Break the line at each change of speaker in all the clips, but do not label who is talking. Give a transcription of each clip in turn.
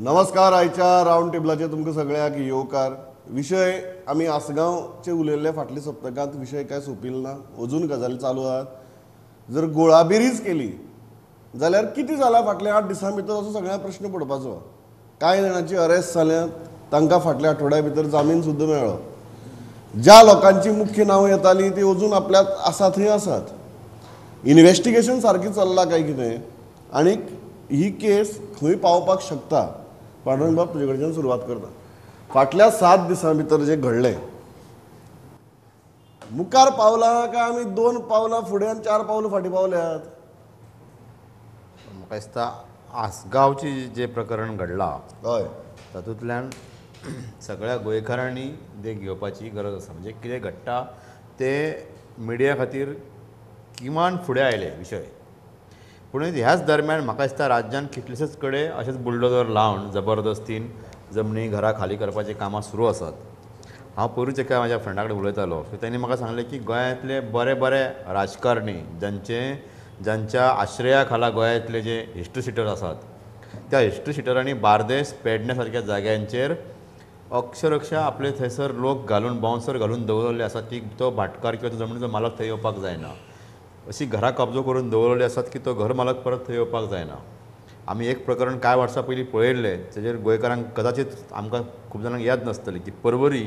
नमस्कार. आयच्या रावंड टेबलाचेर तुमकां सगळ्यांक येवकार. विशय आमी आसगांवचे उलयल्ले फाटल्या सप्तकांत विशय काय सोंपिल्लो ना, अजून गजाली चालू आहात. जर गोळाबेरीज केली जाल्यार कितें जालां फाटल्या 8 दिसां भितर असो सगळ्यांक प्रश्न पडपाचो. कांय जाणांची अरेस्ट जाल्यात, तांकां फाटल्या आठवड्या भितर जामीन सुद्दां मेळ्ळो. ज्या लोकांची मुख्य नांवां येतालीं ती अजून आपल्यात आसा थंय आसात. इन्व्हेस्टिगेशन सारकें चल्लां काय कितें आनीक ही केस खंय पावपाक शकता. पांडुरंग बाब, तुजे कडच्यान सुरवात करता. फाटल्या 7 दिसां भितर जें घडलें, मुखार पावलां काय आमी 2 पावलां फुडें आनी 4 पावलां फाटीं पावल्यात?
म्हाका दिसता आसगांवची जें प्रकरण घडलां
हय,
तातूंतल्यान सगळ्या गोंयकारांनी देख घेवपाची गरज आसा. म्हणजे कितें घडटा ते मिडिया खातीर किमान फुडें आयले विशय. पूण ह्याच दरम्यान म्हाका दिसता राज्यान कितलेशेच कडेन अशेंच बुलडोजर लावन जबरदस्तीन जमनी घरां खाली करपाचीं कामां सुरू आसात. हांव पयरूच एका म्हाज्या फ्रेंडा कडेन उलयतालो, सो तांणी म्हाका सांगलें की गोंयांतले बरे बरे राजकारणी ज्यांच्या आश्रया खाला गोंयांतले जे हिस्ट्री सिटर आसात, त्या हिस्ट्री सिटरांनी बार्देस पेडण्या सारक्या जाग्यांचेर अक्षरशः आपले थंयसर लोक घालून बाउन्सर घालून दवरलेले आसात की तो भाटकार किंवा तो जमनीचो मालक थंय येवपाक जायना. अशी घरां कब्जो करून दवरलेली आसात की तो घर मालक परत थंय येवपाक जायना. आमी एक प्रकरण कांय वर्सां पयलीं पळयल्लें, तेजेर गोंयकारांक कदाचित आमकां खूब जाणांक याद नासतलें की परवरी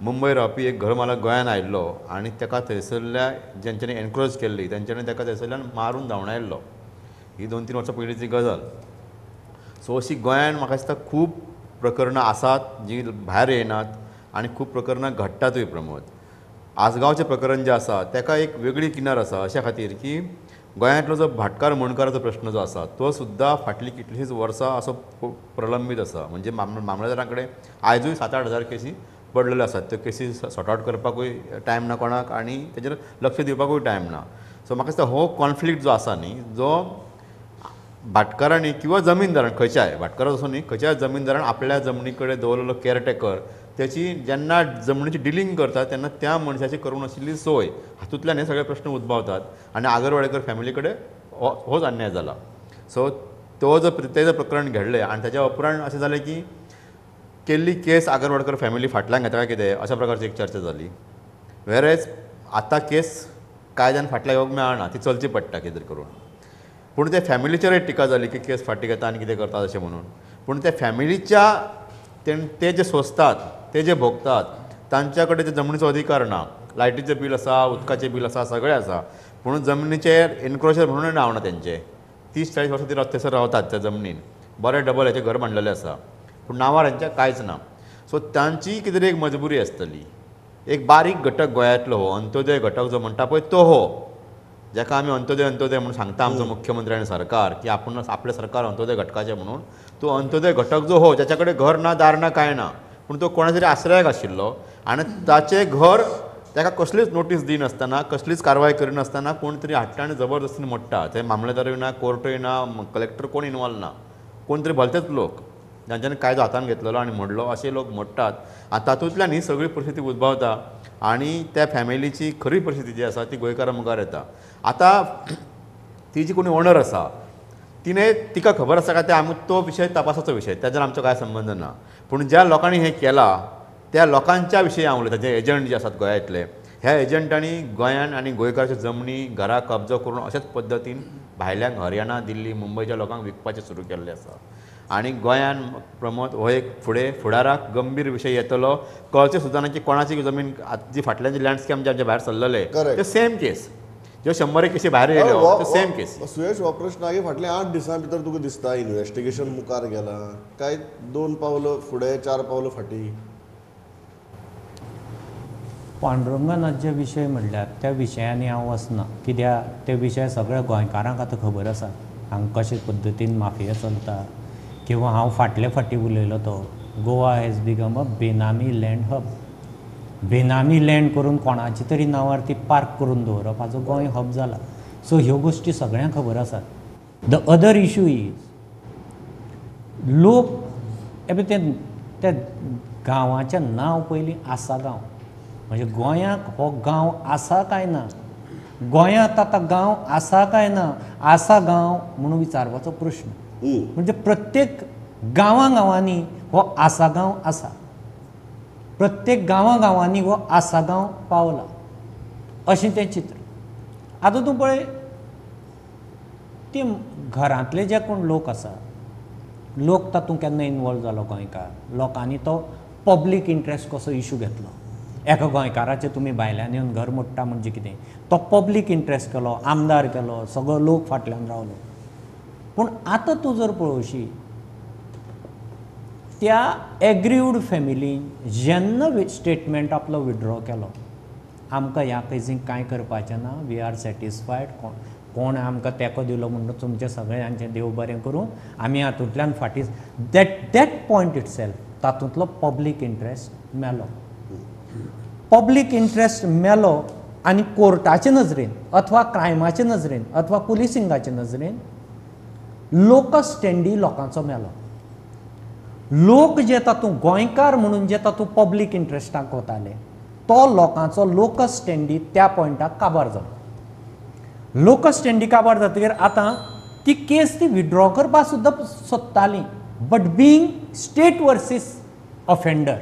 मुंबय रावपी एक घर मालक गोंयांत आयिल्लो आनी ताका थंयसरल्या जेंच्यांनी एनक्रोच केल्ली तेंच्यांनी ताका थंयसरल्यान मारून धांवडायल्लो. ही 2-3 वर्सां पयलींची गजाल. सो अशी गोंयांत म्हाका दिसता खूब प्रकरणां आसात जीं भायर येयनात आनी खूब प्रकरणां घडटातूय. प्रमोद, आसगांवचें प्रकरण जें आसा ताका एक वेगळी किनार आसा अशा खातीर की गोंयांतलो जो भाटकार मुणकाराचो प्रश्न जो आसा तो सुद्दां फाटलीं कितलींशींच वर्सां असो प्रलंबीत आसा. म्हणजे मामलेदारां कडेन आयजूय 7-8 हजार केसी पडलेल्यो आसात. त्यो केसी सॉर्ट आवट करपाकूय टायम ना कोणाक आनी तेजेर लक्ष दिवपाकूय टायम ना. सो म्हाका दिसता हो कॉन्फ्लिक्ट जो आसा न्ही, जो भाटकारांनी किंवा जमीनदारान खंयच्याय भाटकाराचो असो न्ही, खंयच्याय जमीनदारान आपल्या जमनी कडेन दवरलेलो केअरटेकर त्याची जेन्ना जमनीची डिलींग करता तेन्ना त्या मनशाची करूंक नाशिल्ली सोय, हातूंतल्यान हे सगळे प्रश्न उद्भवतात. आनी आगरवाडेकर फॅमिली कडेन होच अन्याय जाला. सो तें जर प्रकरण घडलें आनी ताच्या उपरांत अशें जालें की केल्ली केस आगरवाडकर फॅमिली फाटल्यान घेता काय कितें अशा प्रकारची एक चर्चा जाली. वेरेज आतां केस कायद्यान फाटल्यान येवंक मेळना, ती चलची पडटा कितें करून. पूण ते फॅमिलीचेरय टिका जाली की केस फाटीं घेता आनी कितें करतात अशें म्हणून. पूण त्या फॅमिलीच्या ते जे सोंसतात, ते जे भोगतात, तांच्या कडेन ते जमनीचो अधिकार ना. लायटीचें बील आसा, उदकाचें बील आसा, सगळें आसा. पूण जमनीचेर एनक्रोचर म्हणूनय नांव ना तेंचें. 30-40 वर्सां ती थंयसर रावतात त्या जमनीन. बरें डबल हेचें घर बांदलेलें आसा पूण नांवार हेंच्या कांयच ना. सो तांची कितें तरी एक मजबुरी आसतली. एक बारीक घटक गोंयांतलो हो अंत्योदय घटक जो म्हणटा पळय तो हो, जाका आमी अंत्योदय म्हणून सांगता आमचो मुख्यमंत्री आनी सरकार की आपूण आपलें सरकार अंत्योदय घटकाचें म्हणून. तो अंत्योदय घटक जो हो, जाच्या कडेन घर ना, दार ना, कांय ना, पूण तो कोणा तरी आश्रयाक आशिल्लो आनी ताचें घर ताका कसलीच नोटीस दिनासतना, कसलीच कारवाय करिनासतना कोण तरी हाडटा आनी जबरदस्तीन मोडटा. थंय मामलेदारूय ना, कोर्टूय ना, कलेक्टर कोण इनवॉल्व ना, कोण तरी भलतेच लोक जांच्यांनी कायदो हातान घेतलेलो आनी मोडलो अशे लोक मोडटात. आनी तातूंतल्यान ही सगळी परिस्थिती उद्भवता आनी त्या फॅमिलीची खरी परिस्थिती जी आसा ती गोंयकारां मुखार येता. आतां ती जी कोणी ओनर आसा तिका खबर आसा काय ते आमी तो विशय तपासाचो विशय, ताजेर आमचो कांय संबंद ना. पूण ज्या लोकांनी हें केलां त्या लोकांच्या विशयी हांव उलयतां, जे एजंट जे आसात गोंयांतले. ह्या एजंटांनी गोंयान आनी गोंयकारांच्या जमनी घरां कब्जो करून अशेच पद्दतीन भायल्यांक हरयाणा, दिल्ली, मुंबयच्या लोकांक विकपाचें सुरू केल्लें आसा. आनी गोंयान प्रमोद हो एक फुडाराक गंभीर विशय येतलो. कळचें सुद्दां ना की कोणाची जमीन जी फाटल्यान जे लँडस्कॅप जे भायर सरलेले ते सेम केस, ज्यो 100 केसी भायर येयल्यो त्यो सेम केस.
सुयश, हो प्रश्न आगे फाटल्या 8 दिसां भितर तुका दिसता इन्व्हेस्टिगेशन मुखार गेलां काय 2 पावलं फुडें 4 पावलं फाटीं?
पांडुरंगानाथ जे विशय म्हणल्यार त्या विशयांनी हांव वचना, कित्याक ते विशय सगळ्या गोंयकारांक आतां खबर आसा. हांगा कशे पद्दतीन माफिया चलता, किंवा हांव फाटले फाटी उलयलो तो गोवा हॅज बिकम अ बेनामी लँड हब. बेनामी लँड करून कोणाची तरी नांवार ती पार्क करून दवरप हाचो गोंय हब जाला. सो ह्यो गोश्टी सगळ्यांक खबर आसात. द अदर इशू इज लोक त्या गांवाचें नांव पयलीं आसा गांव, म्हणजे गोंयांत हो गांव आसा काय ना, गोंयांत आतां गांव आसा काय ना, आसा गांव म्हणून विचारपाचो प्रश्न. म्हणजे प्रत्येक गांवांनी हो आसागांव आसा, प्रत्येक गांवांनी हो आसागांव पावला अशें तें चित्र. आतां तूं पळय ते घरांतले जे कोण लोक आसा, लोक तातूंत केन्ना इनवॉल्व जालो गोंयकार, लोकांनी तो पब्लीक इंट्रस्ट कसो इशू घेतलो. एका गोंयकाराचें तुमी भायल्यान येवन घर मोडटा म्हणजे कितें, तो पब्लीक इंट्रस्ट केलो, आमदार केलो, सगळो लोक फाटल्यान रावलो. पूण आतां तूं जर पळोवशी त्या एग्रीव्ड फॅमिलीन जेन्ना स्टेटमेंट आपलो विड्रॉ केलो, आमकां ह्या केसीक कांय करपाचें ना, वी आर सॅटिस्फायड, कोण आमकां तेंको दिलो म्हणून तुमचें सगळ्यांचें देव बरें करूं, आमी हातूंतल्यान फाटीं दॅट पॉयंट इट सेल्फ तातूंतलो पब्लीक इंट्रस्ट मेलो. पब्लीक इंट्रस्ट मेलो आनी कोर्टाचे नजरेन अथवा क्रायमाचे नजरेन अथवा पुलिसिंगाचे नजरेन लोकस स्टँडी लोकांचो मेलो. लोक जे तातूंत गोंयकार म्हणून जे तातूंत पब्लीक इंट्रस्टाक वताले, तो लोकांचो लोकस स्टँडी त्या पॉयंटाक काबार जालो. लोकस स्टँडी काबार जातकीर आतां ती केस ती विड्रॉ करपाक सुद्दां सोदतालीं, but being state versus offender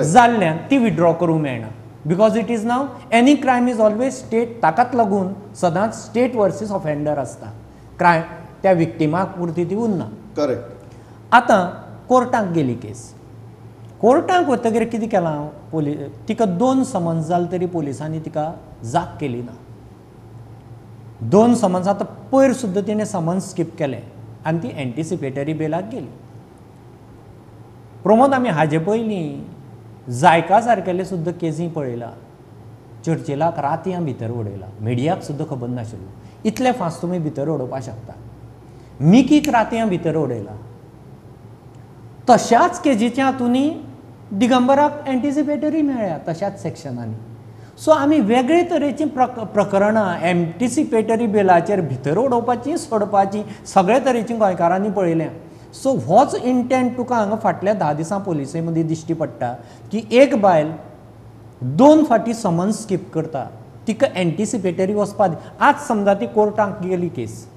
जाल्ल्यान ती विड्रॉ करूंक मेळना. Because it is now any crime is always state, ताकाच लागून सदांच स्टेट वर्सीस ऑफेंडर आसता. क्रायम त्या विक्टिमाक पुरती ती उरना.
करेक्ट.
आतां कोर्टाक गेली केस. कोर्टाक वतकीर कितें केलां, तिका 2 समन्स जाल तरी पुलिसांनी तिका जाग केली ना. 2 समन्स आतां पयर सुद्दां तिणें समन्स स्कीप केलें आनी ती एंटिसिपेटरी बेलाक गेली. प्रमोद, आमी हाजे पयलीं जायका सारकेले सुद्दां केसी पळयला. चर्चिलाक रातयां भितर उडयला, मिडियाक सुद्दां खबर नाशिल्लो. इतले फास्ट तुमी भितर उडोवपाक शकता. मिकीक रातयां भितर उडयला. तशाच केजीच्या हातूंनी दिगंबराक एंटिसिपेटरी मेळ्ळ्या तशाच सेक्शनांनी. सो आमी वेगळे तरेची प्रकरणां एंटिसिपेटरी बेलाचेर भितर उडोवपाची, सोडपाची सगळे तरेची गोंयकारांनी पळयल्या. सो होच इंटेंट तुका हांगा फाटल्या 10 दिसां पुलिसे मदीं दिश्टी पडटा की एक बायल 2 फावटी समन्स स्कीप करता, तिका एंटिसिपेटरी वचपा दी. आज समजा ती कोर्टाक गेली केस,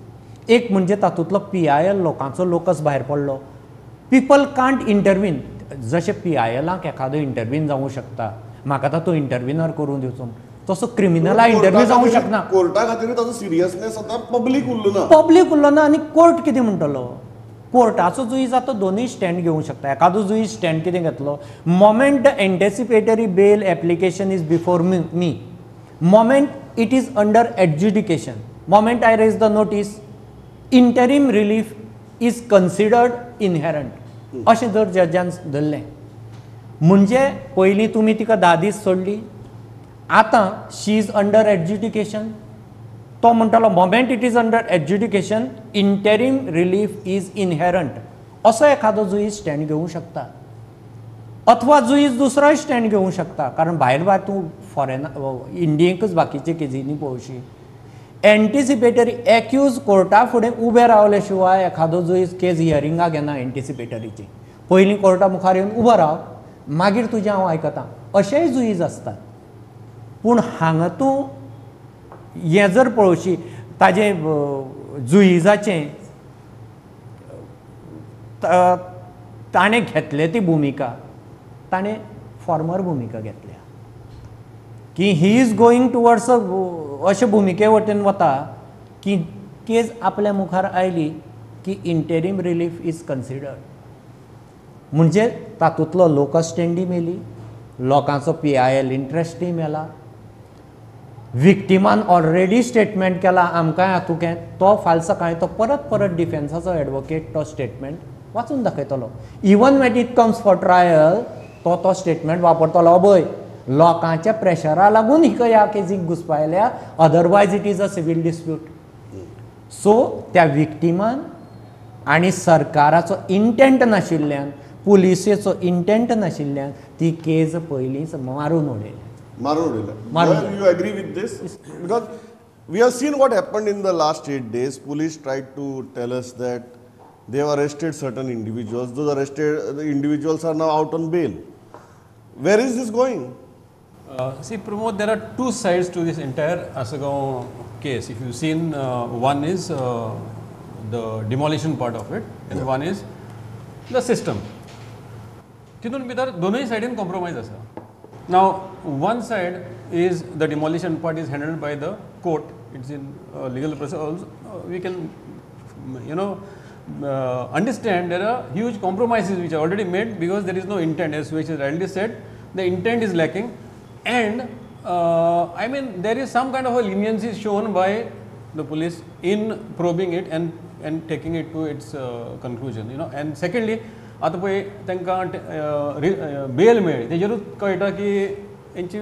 एक म्हणजे तातूंतलो PIL लोकांचो लोकस भायर पडलो. People can't intervene. जशें PILाक एखादो इंटरवीन जावंक शकता, म्हाका आतां तो इंटरव्युनर करून दिवचो, तसो क्रिमिनला इंटरव्यू जावंक शकना.
कोर्टा खातीर ताचो सिरियसनेस आतां पब्लीक उरलो ना.
पब्लीक उरलो ना. आनी कोर्ट कितें म्हणटलो, कोर्टाचो जुईज आतां दोनूय स्टँड घेवंक शकता. एखादो जुईज स्टँड कितें घेतलो, moment the anticipatory bail application is before me, moment it is under adjudication, moment I raise the notice, interim relief is considered inherent, अशें जर जजान धरलें म्हणजे पयलीं तुमी तिका 10 दीस सोडली, आतां शी इज अंडर एडज्युडिकेशन, तो म्हणटालो moment it is under adjudication interim relief is inherent, असो एखादो जुईज स्टँड घेवंक शकता. अथवा जुईज दुसरोय स्टँड घेवंक शकता. कारण भायर तूं फॉरेन इंडियेकच बाकीचे केजींनी पळोवशी एंटिसिपेटरी एक्यूज कोर्टा फुडें उबे रावले शिवाय एखादो जुईज केस हियरिंगाक घेना एंटिसिपेटरीची. पयलीं कोर्टा मुखार येवन उबो राव, मागीर तुजें हांव आयकतां, अशेय जुईज आसतात. पूण हांगा तूं हें जर पळोवशी ताजे जुईजाचें ताणें घेतले ती भुमिका, ताणें फॉर्मर भुमिका घेतल्या की ही इज गोईंग टुवर्ड्स अशे भुमिके वटेन वता की केस आपल्या मुखार आयली की इंटरीम रिलीफ इज कन्सिडर्ड. म्हणजे तातूंतलो लोकस स्टँडी मेली, लोकांचो PIL इंट्रस्टूय मेला, विक्टिमान ऑलरेडी स्टेटमेंट केला आमकां हातूंत तो फाल्यां सकाळीं तो परत डिफेन्साचो एडवोकेट तो स्टेटमेंट वाचून दाखयतलो. Even when it comes for trial तो स्टेटमेंट वापरतलो, अभय लोकांच्या प्रेशरा लागून हिका ह्या केसीक घुसपायल्या, otherwise it is a civil dispute. So त्या विक्टिमान आनी सरकाराचो इंटेंट नाशिल्ल्यान, पुलिसेचो इंटेंट नाशिल्ल्यान ती केस पयलींच मारून उडयली.
You agree with this? Because we have seen what happened in the last 8 days. Police tried to tell us that they have arrested certain individuals. Those arrested individuals are now out on bail. Where is this going?
See, Pramod, there are two sides to this entire Asagaon case. If you've seen, one is the demolition part of it, and one is the system. तितून भितर दोनूय सायडीन compromise आसा. Now one side is the demolition part is handled by the court. It's in legal process also. We can understand there are huge compromises which are already made because there is no intent, as which is rightly said. The intent is lacking, and I mean there is some kind of a leniency shown by the police in probing it and taking it to its conclusion. And secondly, आता पळय तांकां bell मेळ्ळी तेजेरूच कळटा की हेंची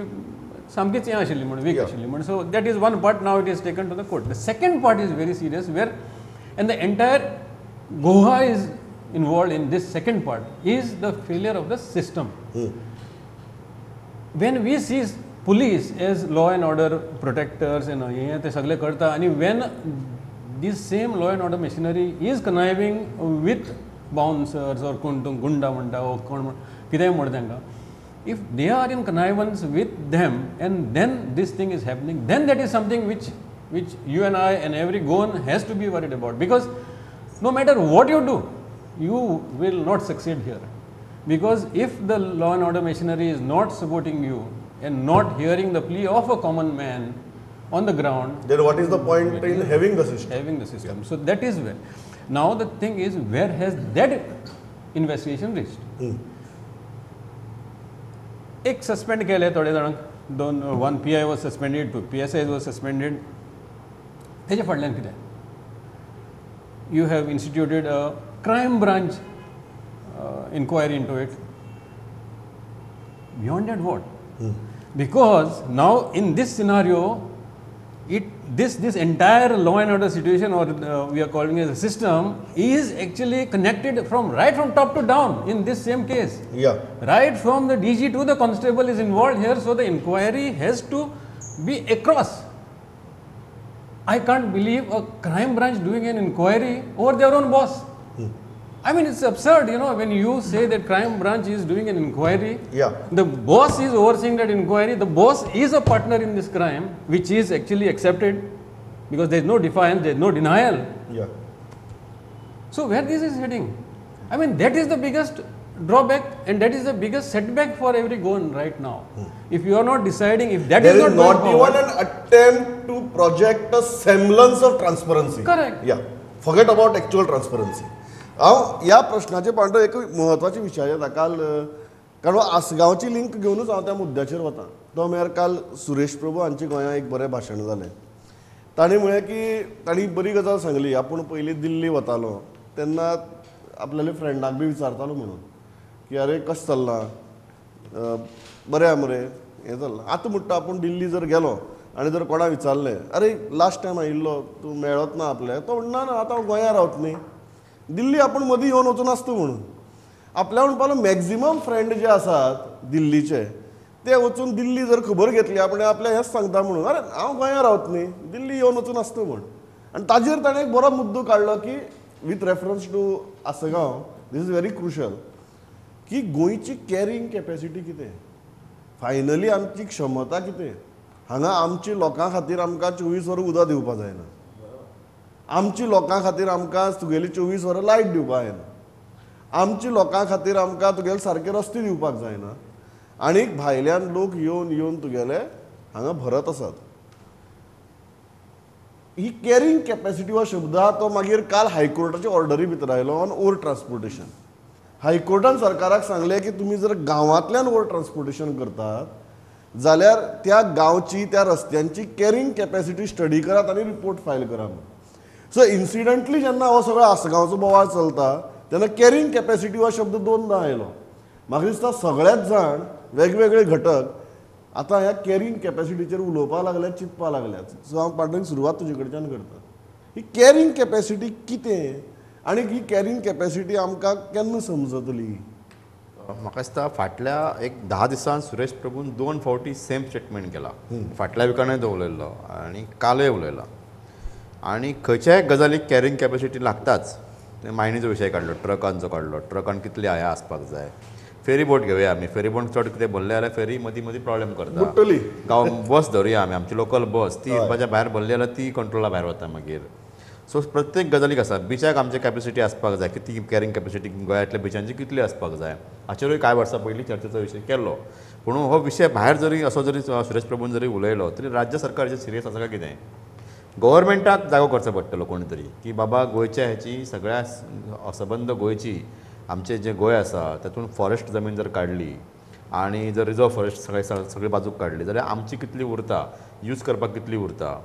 सामकीच हें आशिल्ली म्हणून वीक आशिल्ली म्हणून. So that is one part. Now it is taken to the court. The second part is very serious where and the entire Goa is involved in this second part is the failure of the system. When we see police as law and order protectors and हें ते सगळें करता आनी when this same law and order machinery is conniving with bouncers or कोण तूं गुंडा म्हणटा वो कोण कितेंय म्हण तांकां, if they are in connivance with them and then this thing is happening, then that is something which you and I and every Goan has to be worried about, because no matter what you do, you will not succeed here. Because if the law and order machinery is not supporting you and not hearing the plea of a common man on the ground,
then what is the point in having the system?
Yeah. So that is where. Now the thing is, where has that investigation reached? एक suspend केले थोडे जाणांक, one PI was suspended, 2 PSIs was suspended. तेजे फाटल्यान कितें? You have instituted a crime branch inquiry into it. Beyond that what? Because now in this scenario this entire law and order situation, or we are calling it a system, is actually connected right from top to down in this same case.
Yeah.
Right from the DG to the constable is involved here, so the inquiry has to be across. I can't believe a crime branch doing an inquiry over their own boss. I mean, it's absurd, when you say that crime branch is doing an inquiry.
Yeah.
The boss is overseeing that inquiry. The boss is a partner in this crime, which is actually accepted because there is no defiance, there is no denial.
Yeah.
So where this is heading? I mean, that is the biggest drawback and that is the biggest setback for every Goan right now. If you are not deciding, if that
There
is
is
not
not even an attempt to project a semblance of transparency.
Correct.
Yeah. Forget about actual transparency. हांव ह्या प्रश्नाचे पांडव एक म्हत्वाचे विशय येता काल, कारण आसगांवची link घेवनूच हांव त्या मुद्द्याचेर वता. तो म्हळ्यार काल सुरेश प्रभू हांचे गोंयांत एक बरें भाशण जालें. तांणी म्हळें की तांणी बरी गजाल सांगली, आपूण पयलीं दिल्ली वतालो तेन्ना आपल्याल्या फ्रेंडाक बी विचारतालो म्हणून की अरे कशें चल्लां, बरें आहा मरे, हें चल्लां. आतां म्हणटा आपूण दिल्ली जर गेलो आनी जर कोणा विचारलें अरे लास्ट टायम आयिल्लो तूं मेळत ना आपल्या, तो म्हणना ना आतां हांव गोंयांत रावता न्ही, दिल्ली आपण मदीं येवन वचून आसता म्हणून. आपल्या म्हणपालो मॅक्झिमम फ्रेंड जे आसात दिल्लीचे ते वचून दिल्ली जर खबर घेतली आपण आपल्या हेंच सांगता म्हणून, अरे हांव गोंयांत रावता न्ही, दिल्ली येवन वचून आसता म्हूण. आनी ताजेर ताणें एक बरो मुद्दो काडलो की with reference to Assagao, this is very crucial, की गोंयची कॅरिंग कॅपेसिटी कितें, फायनली आमची क्षमता कितें. हांगा आमची लोकां खातीर आमकां 24 वरां उदक दिवपा जायना, आमची लोकां खातीर आमकां तुगेली 24 वरां लायट दिवपा जायना, आमची लोकां खातीर आमकां तुगेले सारके रस्ते दिवपाक जायना, आनीक भायल्यान लोक येवन येवन तुगेले हांगा भरत आसात. ही कॅरिंग कॅपेसिटी हो शब्द आहा तो मागीर काल हायकोर्टाचे ऑर्डरी भितर आयलो ऑन ओवर ट्रान्सपोर्टेशन. हायकोर्टान सरकाराक सांगलें की तुमी जर गांवांतल्यान ओवर ट्रान्सपोर्टेशन करतात जाल्यार त्या गांवची त्या रस्त्यांची कॅरिंग कॅपेसिटी स्टडी करात आनी रिपोर्ट फायल करा. सो इन्सिडंटली जेन्ना हो सगळो आसगांवचो बोवाळ चलता तेन्ना कॅरिंग कॅपेसिटी हो शब्द 2दा आयलो. म्हाका दिसता सगळेच जाण वेगवेगळे घटक आतां ह्या कॅरिंग कॅपेसिटीचेर उलोवपाक लागल्यात, चिंतपाक लागल्यात. सो हांव पांडुरंग सुरवात तुजे कडच्यान करता. ही कॅरिंग कॅपेसिटी कितें आनी ही कॅरिंग कॅपेसिटी आमकां केन्ना समजतली?
म्हाका दिसता फाटल्या एक 10 दिसान सुरेश प्रभून 2 फावटी सेम स्टेटमेंट केला. फाटल्या विकानूय तो उलयल्लो आनी कालूय उलयला. आनी खंयच्याय गजालीक कॅरिंग कॅपेसिटी लागताच. मायनीचो विशय काडलो, ट्रकांचो काडलो, ट्रकान कितले आया आसपाक जाय. फेरी बोट घेवया आमी, फेरी बोट चड कितें भरले जाल्यार फेरी मदीं मदीं प्रॉब्लेम करता. गांव बस धरुया आमी, आमची लोकल बस ती बाच्या भायर भरली जाल्यार ती कंट्रोला भायर वता मागीर. सो प्रत्येक गजालीक आसा बिचाक आमची कॅपॅसिटी आसपाक जाय, कितली कॅरींग कॅपॅसिटी गोंयांतल्या बिचांची कितली आसपाक जाय, हाचेरूय कांय वर्सां पयलीं चर्चेचो विशय केल्लो. पूण हो विशय भायर जरी असो जरी सुरेश प्रभून जरी उलयलो तरी राज्य सरकार सिरियस आसा काय कितें? गव्हर्मेंटाक जागो करचो पडटलो कोणी तरी, की बाबा गोंयच्या हेची सगळ्या सबंद गोंयची आमचें जें गोंय आसा तातूंत फॉरेस्ट जमीन जर काडली आनी जर रिजर्व फॉरेस्ट सगळे बाजूक काडली जाल्यार आमची कितली उरता, यूज करपाक कितली उरता,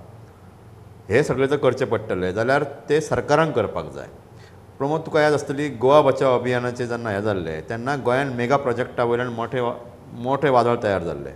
हे सगळें जर करचें पडटलें जाल्यार ते सरकारान करपाक जाय. प्रमोद, तुका याद आसतली गोवा बचाव अभियानाचें जेन्ना हें जाल्लें तेन्ना गोंयांत मेगा प्रोजेक्टा वयल्यान मोठे वादळ तयार जाल्ले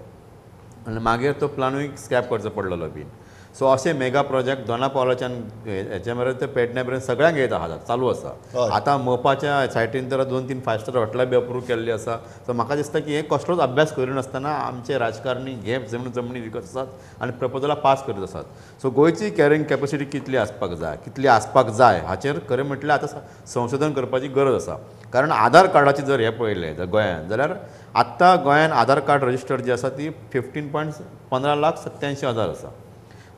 आनी मागीर तो प्लानूय स्क्रॅप करचो पडलेलो बीन. सो असे मेगा प्रोजेक्ट दोना पावलाच्यान हेचे मेरेन ते पेडण्या मेरेन सगळ्यांक येत आहा चालू आसा. आतां मोपाच्या सायटीन तर 2-3 5 स्टार हॉटेलां बी अप्रूव केल्ली आसा. सो म्हाका दिसता की हे कसलोच अभ्यास करिनासतना आमचे राजकारणी हे जमनी विकत आसात आनी प्रपोजलां पास करीत आसात. सो गोंयची कॅरींग कॅपॅसिटी कितली आसपाक जाय हाचेर खरें म्हटल्यार आतां संशोधन करपाची गरज आसा. कारण आधार कार्डाची जर हे पळयलें जर गोंयांत जाल्यार आत्तां गोंयांत आधार कार्ड रजिस्टर जी आसा ती 15,15,87,000 आसा.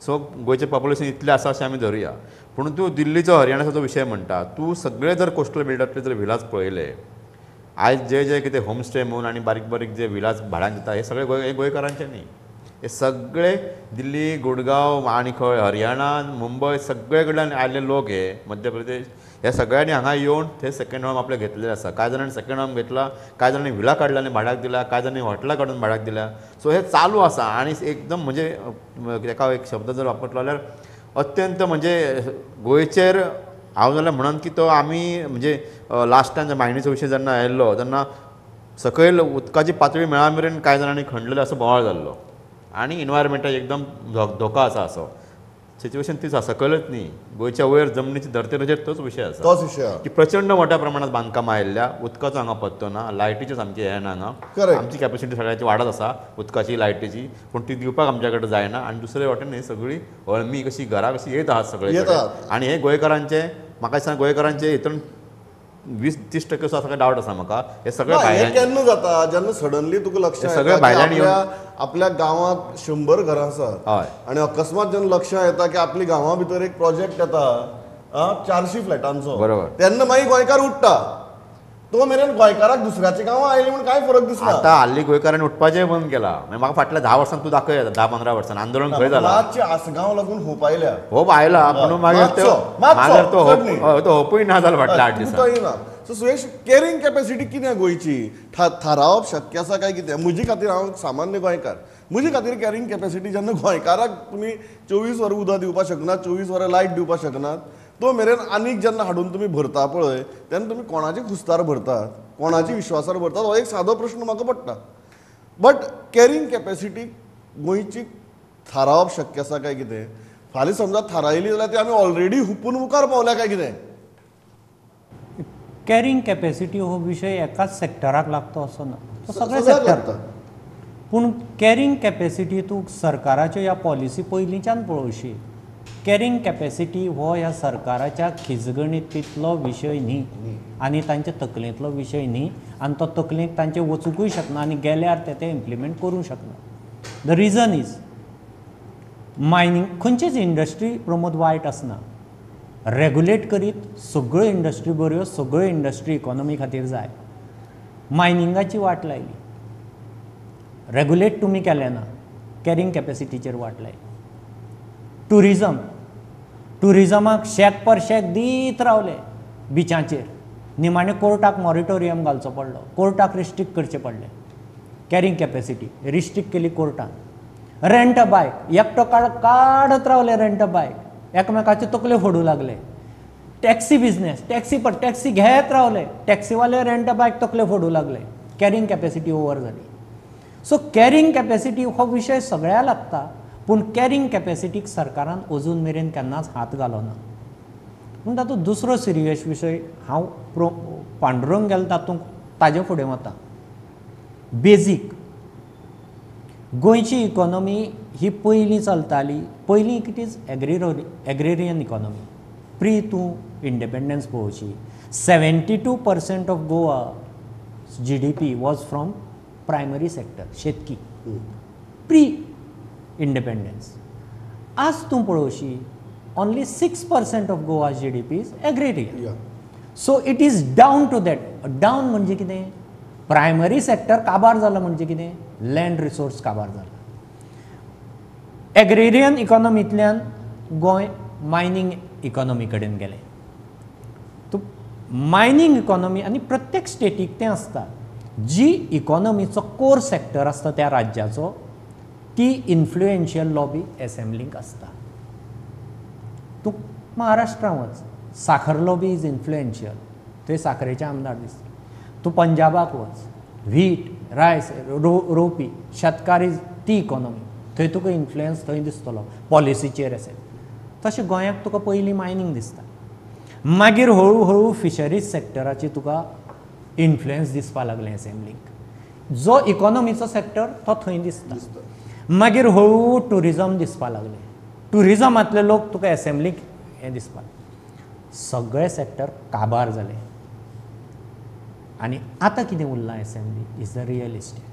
सो गोंयचें पॉप्युलेशन इतलें आसा अशें आमी धरुया. पूण तूं दिल्लीचो हरियाणाचो जो विशय म्हणटा, तूं सगळे जर कोस्टल बेल्टांतले जर विलाज पळयले, आयज जे कितें होम स्टे म्हणून आनी बारीक बारीक जे विलाज भाड्यान दिता हे सगळे गोंयकारांचे न्ही. हे सगळे दिल्ली, गुडगांव आनी खंय हरियाणा, मुंबय सगळे कडल्यान आयिल्ले लोक, हे मध्य प्रदेश, हे सगळ्यांनी हांगा येवन थंय सेकंड होम आपले घेतलेले आसा. कांय जाणांनी सेकंड होम घेतला, कांय जाणांनी विला काडल्यानी भाड्याक दिला, कांय जाणांनी हॉटेलां काडून भाड्याक दिल्या. सो हे चालू आसा आनी एकदम म्हणजे ताका एक शब्द जर वापरलो जाल्यार अत्यंत म्हणजे गोंयचेर हांव जाल्यार म्हणन की तो आमी म्हणजे लास्टान मायणीचो विशय जेन्ना आयिल्लो तेन्ना सकयल उदकाची पातळी मेळा मेरेन कांय जाणांनी खणलेलो असो बोवाळ जाल्लो आनी इनवायरमेंटाक एकदम धोको आसा असो सिच्युएशन तीच आसा. सकयलच न्ही, गोंयच्या वयर जमनीची धर्तेचेर तोच विशय आसा की प्रचंड मोठ्या प्रमाणात बांदकामां आयिल्ल्या, उदकाचो हांगा पत्तो ना, लायटीचें सामकें हें ना हांगा. आमची कॅपॅसिटी सगळ्याची वाडत आसा उदकाची, लायटीची, पूण ती दिवपाक आमच्या कडेन जायना. आनी दुसरे वाटेन ही सगळी अळमी कशी घरा कशी येत आहात सगळे आनी हे गोंयकारांचे म्हाका दिसता गोंयकारांचे हितून 20-30% असो काय डावट आसा म्हाका. हे सगळे भायल्यान
केन्ना जाता जेन्ना सडनली तुका लक्षांत
सगळे भायल्यान
आपल्या गांवांत 100 घरां आसात आनी अकस्मात जेन्ना लक्षांत येता की आपल्या गांवा भितर एक प्रोजेक्ट येता 400 फ्लॅटांचो,
बरोबर,
तेन्ना मागीर गोंयकार उठटा. तो मेरेन गोंयकाराक दुसऱ्याची गांवां आयली म्हणून कांय फरक दिसना.
आतां हाल्ली गोंयकारांनी उठपाचें बंद केला. म्हाका फाटल्या 10 वर्सांक तूं दाखय, 10-15 वर्सांनी आंदोलन खंय जालां.
मातशें आसगांव लागून होप आयल्या,
होप आयला पूण मागीर तो होपूय ना जालो फाटल्या 8 दिसांनी.
सो सुयेश, कॅरींग कॅपॅसिटी कितें गोंयची थारावप शक्य आसा काय कितें? म्हजे खातीर, हांव सामान्य गोंयकार, म्हजे खातीर कॅरींग कॅपॅसिटी जेन्ना गोंयकाराक तुमी 24 वरां उदक दिवपाक शकनात, 24 वरां लायट दिवपाक शकनात, तो मेरेन आनीक जेन्ना हाडून तुमी भरता पळय तेन्ना तुमी कोणाची खुस्तार भरतात, कोणाची विश्वासार भरतात, हो एक सादो प्रश्न म्हाका पडटा. बट कॅरींग कॅपॅसिटी गोंयची थारावप शक्य आसा काय कितें? फाल्यां समजा थारायली जाल्यार ती आमी ऑलरेडी हुपून मुखार पावल्या काय कितें?
कॅरींग कॅपॅसिटी हो विशय एकाच सेक्टराक लागतो असो ना, तो सगळे सेक्टर. पूण कॅरींग कॅपॅसिटी तूं सरकाराच्यो ह्या पॉलिसी पयलींच्यान पळोवशी. कॅरींग कॅपॅसिटी हो ह्या सरकाराच्या खिजगणितींतलो विशय न्ही आनी तांच्या तकलेंतलो विशय न्ही, आनी तो तकलेंत तांचे वचूंकूय शकना आनी गेल्यार ते इम्प्लिमेंट करूंक शकना. The region is mining. खंयचीच इंडस्ट्री प्रमोद वायट आसना. रेगुलेट करीत सगळ्यो इंडस्ट्री बऱ्यो, सगळ्यो इंडस्ट्री इकॉनॉमी खातीर जाय. मायनिंगाची वाट लायली, रेगुलेट तुमी केलें ना, कॅरींग कॅपॅसिटीचेर वाट लायली. टुरिजमाक शेक पर शेक दीत रावले बिचांचेर. निमाणे कोर्टाक मॉरिटोरियम घालचो पडलो, कोर्टाक रिस्ट्रिक्ट करचें पडलें. कॅरींग कॅपॅसिटी रिस्ट्रिक्ट केली कोर्टान. रेंट अ बायक एकटो काडत रावले, रेंट अ बायक एकमेकाचे तकले फोडू लागले. टॅक्सी बिझनेस, टॅक्सी घेत रावले, टॅक्सीवाले रेंट अ बायक तकले फोडू लागले. कॅरींग कॅपॅसिटी ओवर जाली. सो कॅरींग कॅपॅसिटी हो विशय सगळ्या लागता, पूण कॅरींग कॅपॅसिटीक सरकारान अजून मेरेन केन्नाच हात घालो ना. पूण तातूंत दुसरो सिरियस विशय हांव पांडुरंग गेलो तातूंत ताजे फुडें वता. बेजीक गोंयची इकॉनॉमी ही पयलीं चलताली, पयलीं it is agrarian economy. Pre तूं इंडिपेंडन्स पळोवची, 72% of Goa GDP was from primary sector, शेतकी, प्री इंडिपेंडन्स. आज तूं पळोवशी only 6% of Goa's GDP is agrarian.
Yeah.
So it is down to that. Down म्हणजे कितें? प्रायमरी सेक्टर काबार जालो म्हणजे कितें? लँड रिसोर्स काबार जालो. एग्रेरियन इकॉनॉमींतल्यान गोंय मायनिंग इकॉनॉमी कडेन गेलें. तो मायनिंग इकॉनॉमी आनी प्रत्येक स्टेटीक तें आसता जी इकॉनॉमीचो कोर सेक्टर आसता त्या राज्याचो ती इन्फ्लुएन्शियल लॉबी एसेंब्लीक आसता. तूं महाराष्ट्रा वच, साखर लॉबी इज इन्फ्लुएन्शियल, थंय साखरेचे आमदार दिसता. तूं पंजाबाक वच, व्हीट, रायस रोवपी शेतकारी ती इकॉनॉमी, थंय तुका इन्फ्लुएन्स थंय दिसतलो पॉलिसीचेर अशें. तशें गोंयाक तुका पयलीं मायनींग दिसता, मागीर हळू हळू फिशरीज सेक्टराची तुका इन्फ्लुएन्स दिसपा लागलें एसेंब्लीक. जो इकॉनॉमीचो सेक्टर तो थंय दिसता. मागीर हळू टुरिजम दिसपा लागलें. टुरिजमांतले लोक तुका एसेंब्लीक हें दिसपा. सगळे सेक्टर काबार जाले आनी आतां कितें उरलां assembly is the real estate.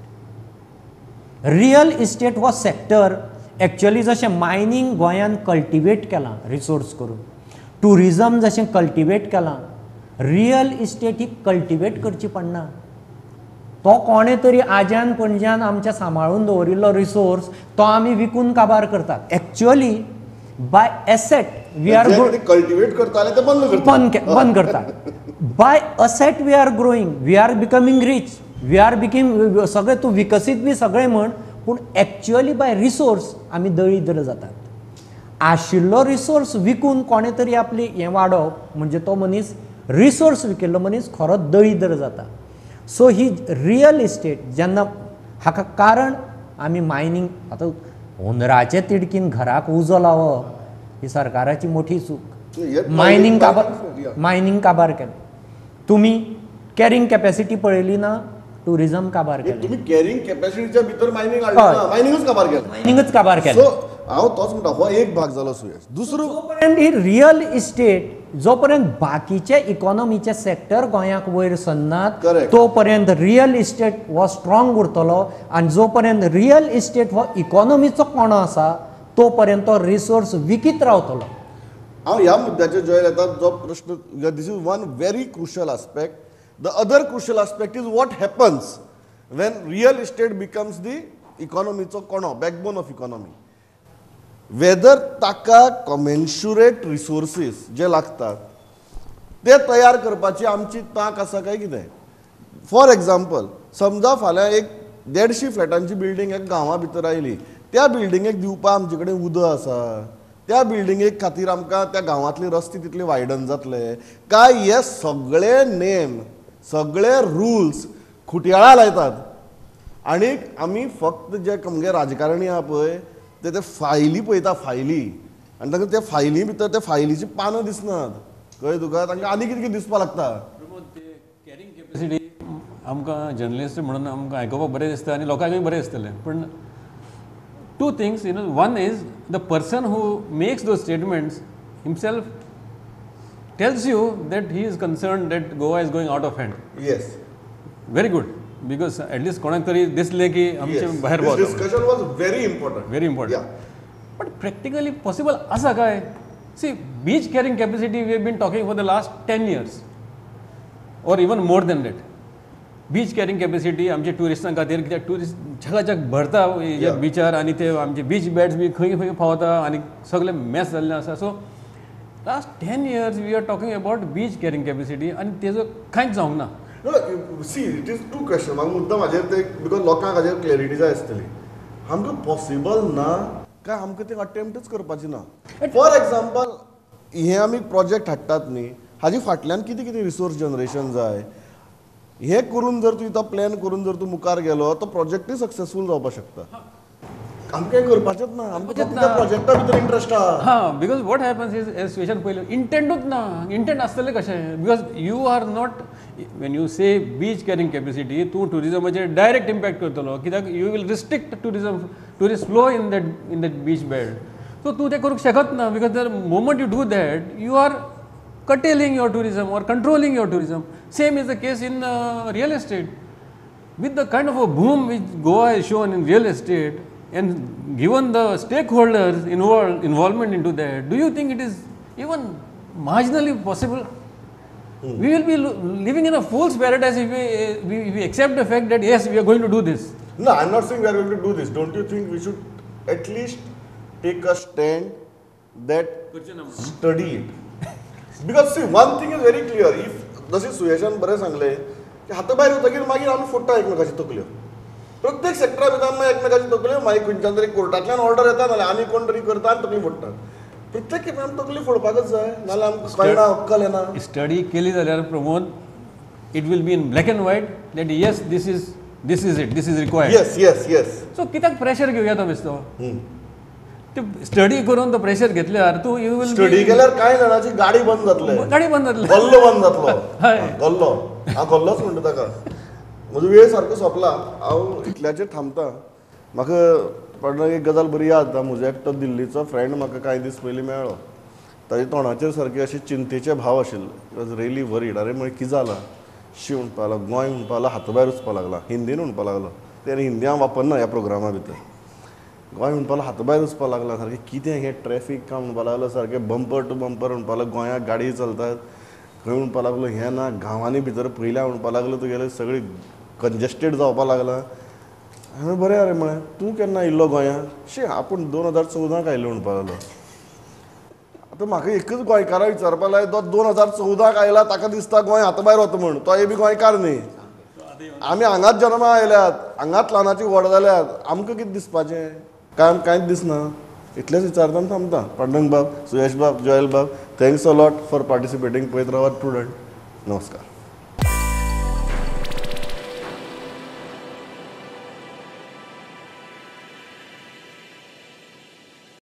Real estate हो सेक्टर एक्चुअली जशें मायनींग गोंयान कल्टिवेट केलां रिसोर्स करून, टुरिजम जशें कल्टिवेट केलां, रियल इस्टेट ही कल्टिवेट करची पडना. तो कोणे तरी आज्यान पणज्यान आमच्या सांबाळून दवरिल्लो रिसोर्स तो आमी विकून काबार करतात. Actually by asset we are
cultivate करताले ते
बंद करतात. By asset we are growing, we are becoming rich, we are becoming सगळे तूं विकसीत बी सगळे म्हण, पूण एक्चुअली बाय रिसोर्स आमी दळिद्र जातात. आशिल्लो रिसोर्स विकून कोणे तरी आपली हें वाडोवप म्हणजे तो मनीस रिसोर्स विकिल्लो मनीस खरो दळिद्र जाता. सो ही रियल इस्टेट जेन्ना हाका कारण आमी मायनींग आतां हुंदराचे तिडकीन घराक उजो लावप ही सरकाराची मोठी चूक. मायनींग काबार केलें. तुमी कॅरिंग कॅपॅसिटी पळयली ना, टुरिजम काबार केलें.
तुम्ही कॅरिंग कॅपॅसिटीच्या भितर मायनिंगच काबार केलें. सो हांव तोच म्हणटा हो एक भाग जालो सुयश. दुसरो
जोपर्यंत ही रियल इस्टेट जोपर्यंत बाकीचे इकॉनॉमीचे सेक्टर गोंयाक वयर सरनात तोपर्यंत रियल इस्टेट हो स्ट्रॉंग उरतलो. आनी जोपर्यंत रियल इस्टेट हो इकॉनॉमीचो कोणो आसा तोपर्यंत तो रिसोर्स विकीत रावतलो.
हांव ह्या मुद्द्याचेर जॉयन येता जो प्रश्न. This is one very crucial aspect. The other crucial aspect is what happens when real estate becomes the इकॉनॉमीचो कोणो, बॅकबोन ऑफ इकॉनॉमी. वेदर ताका कॉमेन्शुरेट रिसोर्सीस जे लागतात ते तयार करपाची आमची तांक आसा काय कितें. फॉर एग्जाम्पल समजा फाल्यां एक 150 फ्लॅटांची बिल्डींग एक गांवा भितर आयली, त्या बिल्डिंगेक दिवपा आमचे कडेन उदक आसा, त्या बिल्डिंगेक खातीर आमकां त्या गांवांतले रस्ते तितले वायडन जातले काय, हे सगळे नेम सगळे रुल्स खुट्याळा लायतात. आनी आमी फक्त जे आमगे राजकारणी आहा पळय ते फायली पळयता, फायली, आनी तांकां त्या फायली भितर त्या फायलीची पानां दिसनात. कळ्ळें तुका, तांकां आनी कितें कितें दिसपा लागता.
कॅरिंग कॅपॅसिटी आमकां जर्नलिस्ट म्हणून आमकां आयकुपाक बरें दिसता आनी लोकांकूय बरें दिसतलें. पूण two things, one is the person who makes those statements himself tells you that he is concerned that Goa is going out of hand.
Yes.
Very good, because at least कोणाक तरी दिसलें की आमचे भायर
This discussion was very important.
Very important.
Yeah.
But practically possible आसा काय? See, beach carrying capacity we have been talking for the last 10 years or even more than that. Beach carrying capacity आमचे ट्युरिस्टां खातीर, कित्याक tourist जगाच्या भरता बिचार आनी ते आमचे बीच बेड्स बी खंय खंय पावता आनी सगळे मॅस जाल्लें आसा. So last 10 years we are talking about beach carrying capacity आनी तेजो कांयच जावंक ना.
See it is to question. म्हाका मुद्दम हाजेर ते बिकॉज लोकांक हाजेर क्लॅरिटी जाय आसतली. आमकां पॉसिबल ना काय आमकां ते अटेम्प्टच करपाची ना. फॉर एग्जाम्पल हे आमी प्रोजेक्ट हाडटात न्ही, हाजे फाटल्यान कितें कितें रिसोर्स जनरेशन जाय हे करून जर तूं तो प्लॅन करून जर तूं मुखार गेलो तो प्रोजेक्टूय सक्सेसफूल जावपाक शकता. आमकां करपाचेंच ना, आमकां फक्त प्रोजेक्टा भितर इंट्रस्ट आहा.
हां, because what happens is as special पयलें इंटेंटूच ना. इंटेंट आसतलें कशें, because you are not, when you say beach carrying capacity तूं टुरिजमाचेर डायरेक्ट इम्पॅक्ट करतलो, कित्याक you will restrict tourist flow in that beach belt. So तूं तें करूंक शकत ना, because the moment you do that you are curtailing your tourism or controlling your tourism. Same is the case in real estate. With the kind of a boom which Goa has shown in real estate, and given the stakeholders involvement into that, do you think it is even marginally possible? We will be living in a fool's paradise if we accept the fact that yes, we are going to do this.
No, I'm not saying we are going to do this. Don't you think we should at least take a stand that study it? Because see, one thing is very clear. If जसे सुयशान बरें सांगले की हाताभायर वतकीर मागीर आमी फोडटा एकमेकाची तकल्यो. प्रत्येक सेक्टरा भितर आमी एकमेकाची तकल्यो मागीर खंयच्यान तरी कोर्टांतल्यान ऑर्डर येता नाल्यार आनी कोण तरी करता आनी तकली फोडटा. प्रत्येक खेपे आमी तकली फोडपाकच जाय नाल्यार आमकां कळना अक्कल येना.
स्टडी केली जाल्यार Pramod, it will be in black end white that yes this is it, this is required.
Yes yes yes.
So कित्याक प्रेशर घेवया तो बेस्तो? ते स्टडी करून तो प्रेशर घेतल्यार तूं यू विल
स्टडी केल्यार कांय जाणांची गाडी बंद जातले,
गाडी बंद जातली,
गल्लो बंद जातलो.
हय.
गल्लो हांव गल्लोच म्हणटा ताका. म्हजो वेळ सारको सोंपला, हांव इतल्याचेर थांबता. म्हाका पडना एक गजाल बरी याद जाता. म्हजो एकटो दिल्लीचो फ्रेंड म्हाका कांय दीस पयलीं मेळ्ळो. ताच्या तोंडाचेर सारके अशे चिंतेचे भाव आशिल्ले. Was really worried. अरे म्हळें कितें जालां? शी म्हणपा लागलो, गोंय म्हणपा लागलो, हातभायर वचपा लागला. हिंदीन म्हणपा लागलो. तेणे हिंदी हांव वापरना ह्या प्रोग्रामा भितर. गोंय म्हणपा लागलो, हातभायर वचपा लागला. सारकें कितें हें ट्रॅफीक काय म्हणपा लागलो. सारकें बंपर टू बंपर म्हणपा लागलो. गोंयाक गाडी चलतात. खंय म्हणपा लागलो हें ना, गांवांनी भितर पयल्या म्हणपा लागलो तुगेलें सगळी कंजेस्टेड जावपा लागला. हांवें बरें अरे म्हळें, तूं केन्ना आयिल्लो गोंयांत? शी आपूण 2014 आयिल्लो म्हणपा लागलो. आतां म्हाका एकच गोंयकारा विचारपा लाय, तो 2014 आयला, ताका दिसता गोंय हातभायर वता म्हूण. तोय बी गोंयकार न्ही. आमी हांगाच जन्मा आयल्यात, हांगाच ल्हानाची व्हड जाल्यात. आमकां कितें दिसपाचें? कांयच दिसना. इतलेंच विचारता आनी थांबता. पांडुरंग बाब, सुयश बाब, जयल बाब, थँक्स अ लॉट फॉर पार्टिसिपेटींग. पळयत रावात प्रुडंट. नमस्कार.